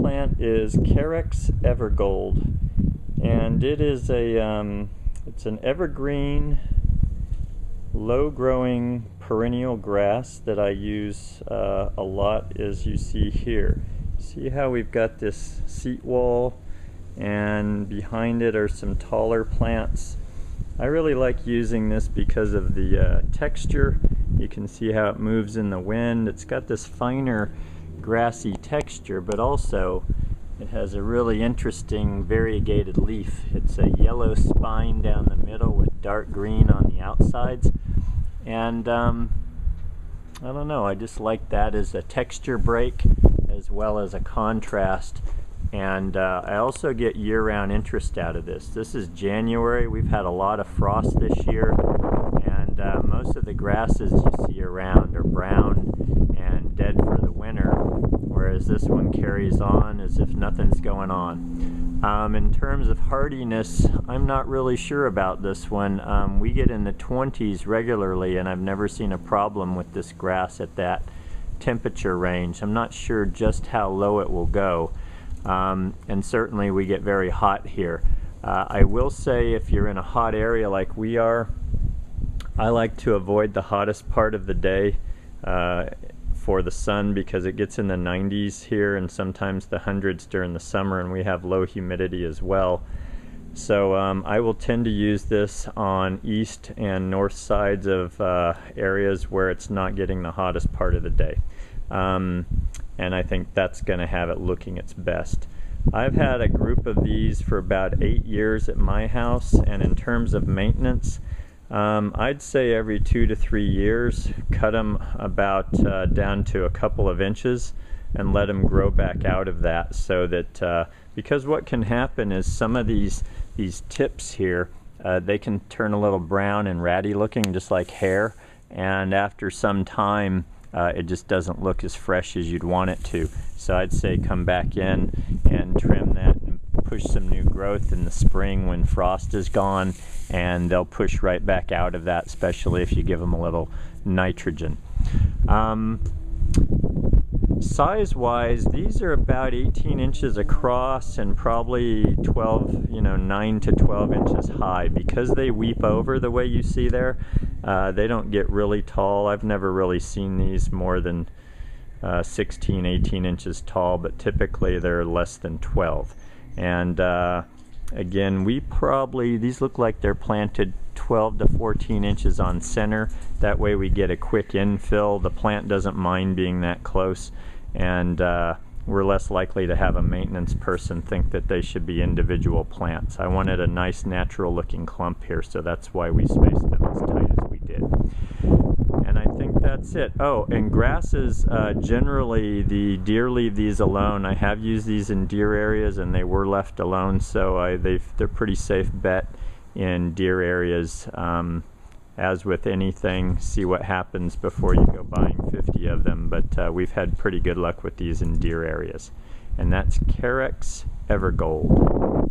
plant is Carex Evergold, and it is it's an evergreen, low-growing perennial grass that I use a lot, as you see here. See how we've got this seat wall, and behind it are some taller plants. I really like using this because of the texture. You can see how it moves in the wind. It's got this finer grassy texture, but also it has a really interesting variegated leaf. It's a yellow spine down the middle with dark green on the outsides, and I don't know, I just like that as a texture break as well as a contrast. And I also get year-round interest out of this. This is January. We've had a lot of frost this year, and most of the grasses you see around are brown and dead for the winter, whereas this one carries on as if nothing's going on. In terms of hardiness, I'm not really sure about this one. We get in the 20s regularly, and I've never seen a problem with this grass at that temperature range. I'm not sure just how low it will go. And certainly we get very hot here. I will say, if you're in a hot area like we are, I like to avoid the hottest part of the day for the sun, because it gets in the 90s here and sometimes the hundreds during the summer, and we have low humidity as well. So I will tend to use this on east and north sides of areas where it's not getting the hottest part of the day. And I think that's going to have it looking its best. I've had a group of these for about 8 years at my house, and in terms of maintenance, I'd say every 2 to 3 years, cut them about down to a couple of inches and let them grow back out of that, so that because what can happen is some of these tips here, they can turn a little brown and ratty looking, just like hair, and after some time it just doesn't look as fresh as you'd want it to. So I'd say come back in and trim that and push some new growth in the spring when frost is gone, and they'll push right back out of that, especially if you give them a little nitrogen. Size-wise, these are about 18 inches across and probably 9 to 12 inches high. Because they weep over the way you see there, they don't get really tall. I've never really seen these more than 16, 18 inches tall, but typically they're less than 12. And again, these look like they're planted 12 to 14 inches on center. That way we get a quick infill. The plant doesn't mind being that close, and we're less likely to have a maintenance person think that they should be individual plants. I wanted a nice natural looking clump here, so that's why we spaced them as tight as we did. And I think that's it. Oh, and grasses, generally the deer leave these alone. I have used these in deer areas and they were left alone, so they're pretty safe bet in deer areas. As with anything, see what happens before you go buying 50 of them, but we've had pretty good luck with these in deer areas. And that's Carex Evergold.